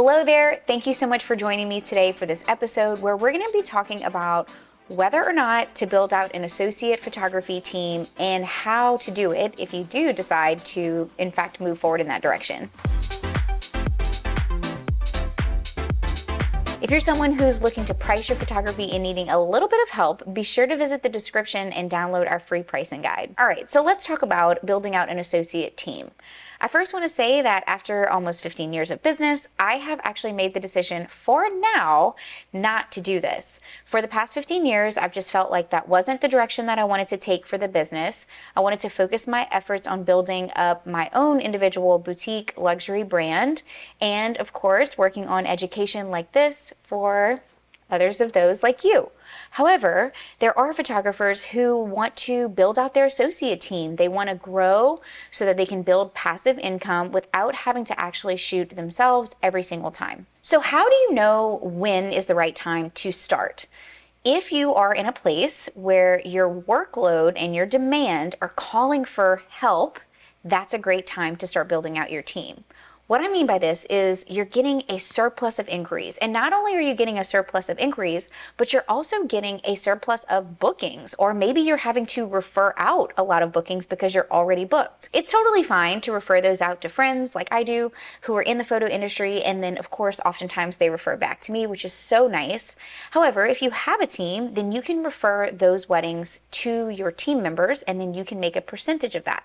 Hello there. Thank you so much for joining me today for this episode where we're going to be talking about whether or not to build out an associate photography team and how to do it if you do decide to, in fact, move forward in that direction. If you're someone who's looking to price your photography and needing a little bit of help, be sure to visit the description and download our free pricing guide. All right, so let's talk about building out an associate team. I first want to say that after almost 15 years of business, I have actually made the decision for now not to do this. For the past 15 years, I've just felt like that wasn't the direction that I wanted to take for the business. I wanted to focus my efforts on building up my own individual boutique luxury brand and, of course, working on education like this for others of those like you. However, there are photographers who want to build out their associate team. They want to grow so that they can build passive income without having to actually shoot themselves every single time. So how do you know when is the right time to start? If you are in a place where your workload and your demand are calling for help, that's a great time to start building out your team. What I mean by this is you're getting a surplus of inquiries. And not only are you getting a surplus of inquiries, but you're also getting a surplus of bookings. Or maybe you're having to refer out a lot of bookings because you're already booked. It's totally fine to refer those out to friends like I do who are in the photo industry. And then, of course, oftentimes they refer back to me, which is so nice. However, if you have a team, then you can refer those weddings to your team members and then you can make a percentage of that.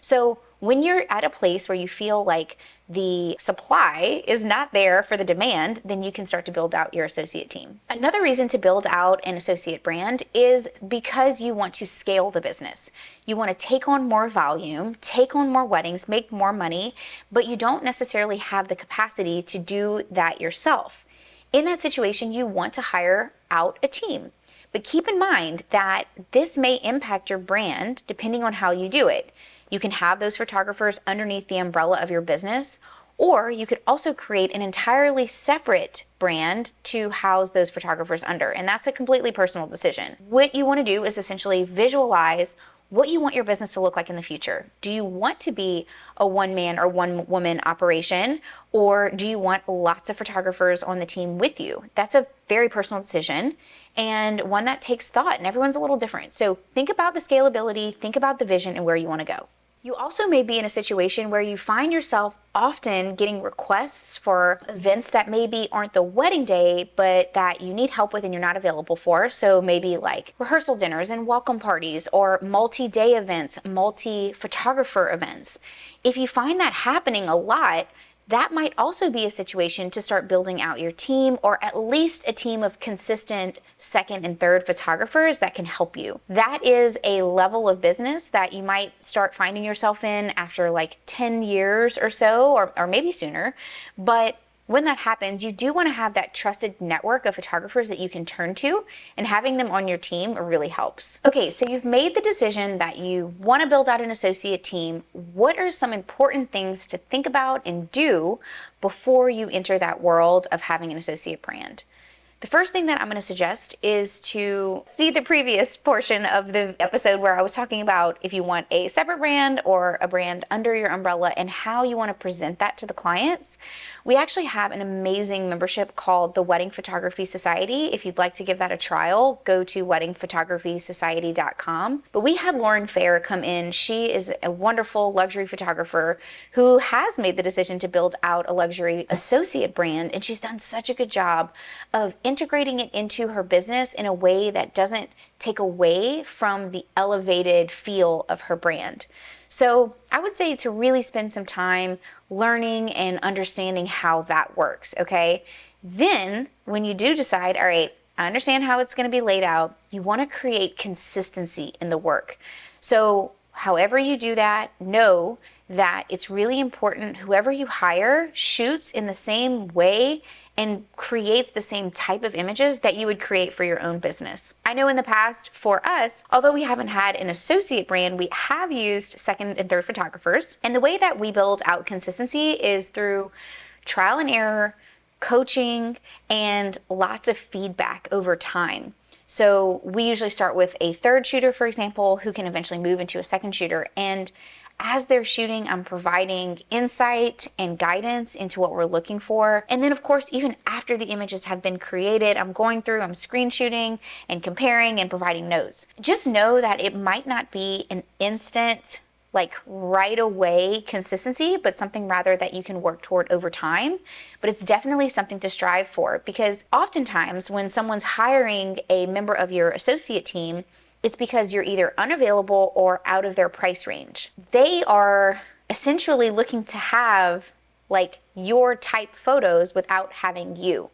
So when you're at a place where you feel like the supply is not there for the demand, then you can start to build out your associate team. Another reason to build out an associate brand is because you want to scale the business. You want to take on more volume, take on more weddings, make more money, but you don't necessarily have the capacity to do that yourself. In that situation, you want to hire out a team. But keep in mind that this may impact your brand depending on how you do it. You can have those photographers underneath the umbrella of your business, or you could also create an entirely separate brand to house those photographers under, and that's a completely personal decision. What you want to do is essentially visualize what you want your business to look like in the future. Do you want to be a one-man or one-woman operation, or do you want lots of photographers on the team with you? That's a very personal decision and one that takes thought, and everyone's a little different. So think about the scalability, think about the vision and where you want to go. You also may be in a situation where you find yourself often getting requests for events that maybe aren't the wedding day, but that you need help with and you're not available for. So maybe like rehearsal dinners and welcome parties or multi-day events, multi-photographer events. If you find that happening a lot, that might also be a situation to start building out your team, or at least a team of consistent second and third photographers that can help you. That is a level of business that you might start finding yourself in after like 10 years or so, or maybe sooner. But when that happens, you do want to have that trusted network of photographers that you can turn to, and having them on your team really helps. Okay, so you've made the decision that you want to build out an associate team. What are some important things to think about and do before you enter that world of having an associate brand? The first thing that I'm going to suggest is to see the previous portion of the episode where I was talking about if you want a separate brand or a brand under your umbrella and how you want to present that to the clients. We actually have an amazing membership called the Wedding Photography Society. If you'd like to give that a trial, go to weddingphotographysociety.com. But we had Lauren Fair come in. She is a wonderful luxury photographer who has made the decision to build out a luxury associate brand, and she's done such a good job of integrating it into her business in a way that doesn't take away from the elevated feel of her brand. So I would say to really spend some time learning and understanding how that works, okay? Then when you do decide, all right, I understand how it's going to be laid out, you want to create consistency in the work. So however you do that, know that it's really important whoever you hire shoots in the same way and creates the same type of images that you would create for your own business. I know in the past for us, although we haven't had an associate brand, we have used second and third photographers. And the way that we build out consistency is through trial and error, coaching, and lots of feedback over time. So we usually start with a third shooter, for example, who can eventually move into a second shooter. And As they're shooting, I'm providing insight and guidance into what we're looking for. And then of course, even after the images have been created, I'm screen shooting and comparing and providing notes. Just know that it might not be an instant, like right away consistency, but something rather that you can work toward over time. But it's definitely something to strive for, because oftentimes when someone's hiring a member of your associate team, it's because you're either unavailable or out of their price range. They are essentially looking to have like your type photos without having you.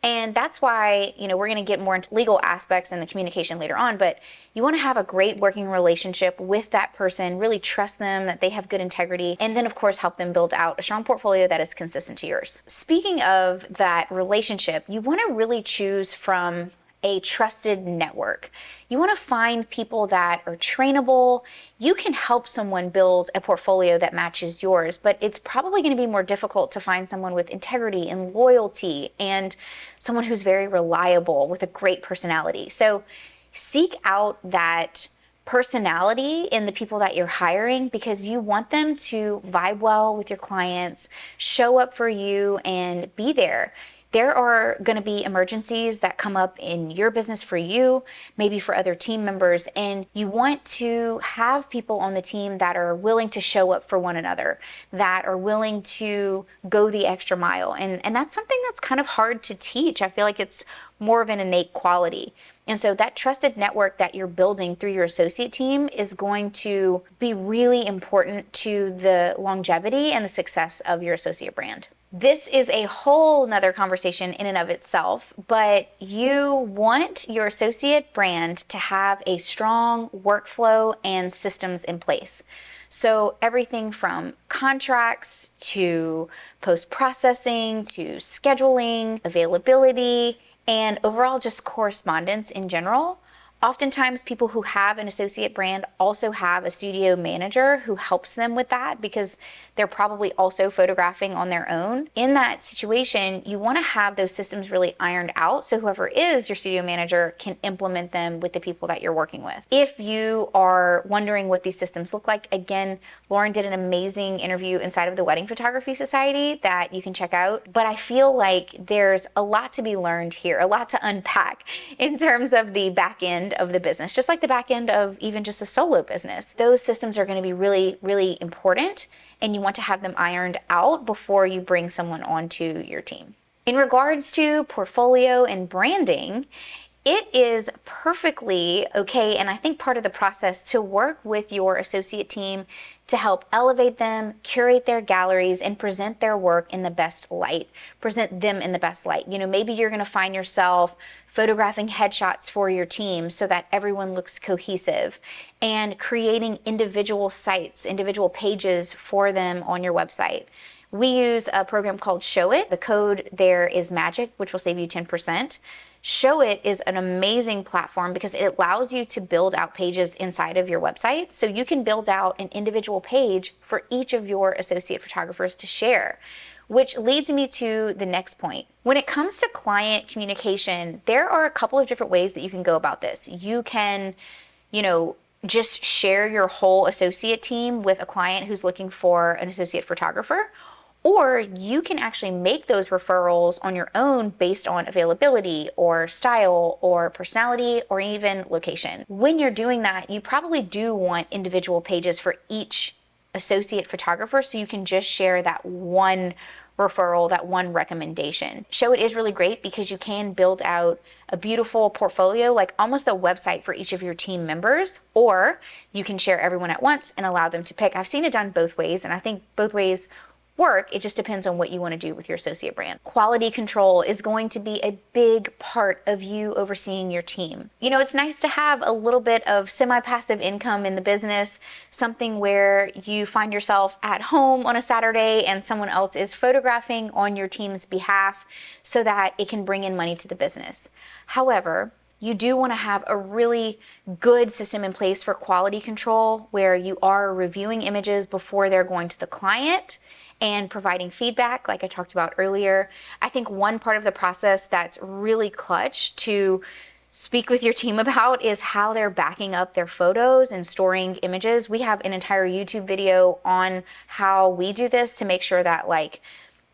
And that's why, we're going to get more into legal aspects and the communication later on, but you want to have a great working relationship with that person, really trust them, that they have good integrity, and then of course help them build out a strong portfolio that is consistent to yours. Speaking of that relationship, you want to really choose from a trusted network. You want to find people that are trainable. You can help someone build a portfolio that matches yours, but it's probably going to be more difficult to find someone with integrity and loyalty and someone who's very reliable with a great personality. So seek out that personality in the people that you're hiring, because you want them to vibe well with your clients, show up for you, and be there. There are going to be emergencies that come up in your business for you, maybe for other team members, and you want to have people on the team that are willing to show up for one another, that are willing to go the extra mile. And that's something that's kind of hard to teach. I feel like it's more of an innate quality. And so that trusted network that you're building through your associate team is going to be really important to the longevity and the success of your associate brand. This is a whole nother conversation in and of itself, but you want your associate brand to have a strong workflow and systems in place. So everything from contracts to post-processing to scheduling, availability, and overall just correspondence in general. Oftentimes people who have an associate brand also have a studio manager who helps them with that, because they're probably also photographing on their own. In that situation, you want to have those systems really ironed out so whoever is your studio manager can implement them with the people that you're working with. If you are wondering what these systems look like, again, Lauren did an amazing interview inside of the Wedding Photography Society that you can check out. But I feel like there's a lot to be learned here, a lot to unpack in terms of the back end of the business, just like the back end of even just a solo business. Those systems are going to be really, really important, and you want to have them ironed out before you bring someone onto your team. In regards to portfolio and branding, it is perfectly okay, and I think part of the process, to work with your associate team to help elevate them, curate their galleries, and present their work in the best light. Present them in the best light. Maybe you're going to find yourself photographing headshots for your team so that everyone looks cohesive, and creating individual sites, individual pages for them on your website. We use a program called Show It. The code there is MAGIC, which will save you 10%. Show It is an amazing platform because it allows you to build out pages inside of your website. So you can build out an individual page for each of your associate photographers to share, which leads me to the next point. When it comes to client communication, there are a couple of different ways that you can go about this. You can, just share your whole associate team with a client who's looking for an associate photographer. Or you can actually make those referrals on your own based on availability or style or personality or even location. When you're doing that, you probably do want individual pages for each associate photographer, so you can just share that one referral, that one recommendation. Show It is really great because you can build out a beautiful portfolio, like almost a website for each of your team members, or you can share everyone at once and allow them to pick. I've seen it done both ways, and I think both ways work. It just depends on what you want to do with your associate brand. Quality control is going to be a big part of you overseeing your team. It's nice to have a little bit of semi-passive income in the business, something where you find yourself at home on a Saturday and someone else is photographing on your team's behalf so that it can bring in money to the business. However, you do want to have a really good system in place for quality control, where you are reviewing images before they're going to the client and providing feedback, like I talked about earlier. I think one part of the process that's really clutch to speak with your team about is how they're backing up their photos and storing images. We have an entire YouTube video on how we do this to make sure that like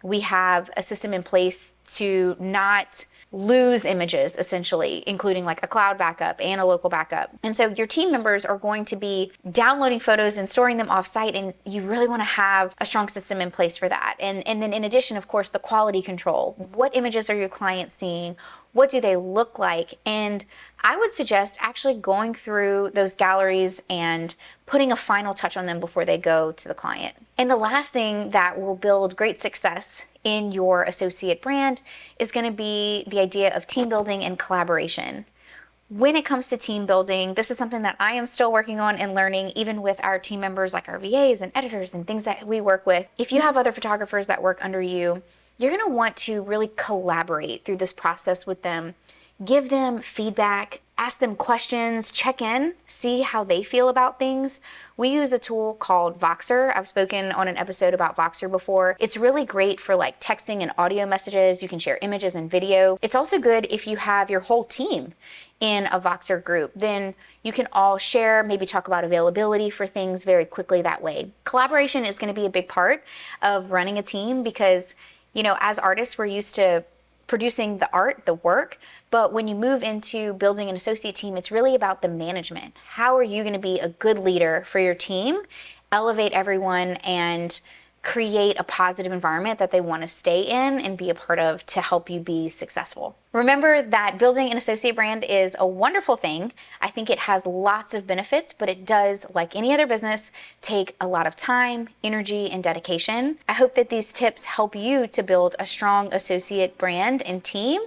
we have a system in place to not lose images, essentially, including like a cloud backup and a local backup. And so your team members are going to be downloading photos and storing them offsite, and you really want to have a strong system in place for that. And then in addition, of course, the quality control. What images are your clients seeing? What do they look like? And I would suggest actually going through those galleries and putting a final touch on them before they go to the client. And the last thing that will build great success in your associate brand is going to be the idea of team building and collaboration. When it comes to team building, this is something that I am still working on and learning, even with our team members like our VAs and editors and things that we work with. If you have other photographers that work under you, you're going to want to really collaborate through this process with them. Give them feedback, ask them questions, check in, see how they feel about things. We use a tool called Voxer. I've spoken on an episode about Voxer before. It's really great for like texting and audio messages. You can share images and video. It's also good if you have your whole team in a Voxer group. Then you can all share, maybe talk about availability for things very quickly that way. Collaboration is going to be a big part of running a team because, you know, as artists, we're used to producing the art, the work, but when you move into building an associate team, it's really about the management. How are you going to be a good leader for your team, elevate everyone, and create a positive environment that they want to stay in and be a part of to help you be successful? Remember that building an associate brand is a wonderful thing. I think it has lots of benefits, but it does, like any other business, take a lot of time, energy, and dedication. I hope that these tips help you to build a strong associate brand and team.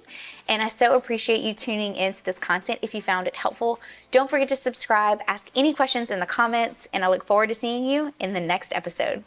And I so appreciate you tuning into this content. If you found it helpful, don't forget to subscribe, ask any questions in the comments, and I look forward to seeing you in the next episode.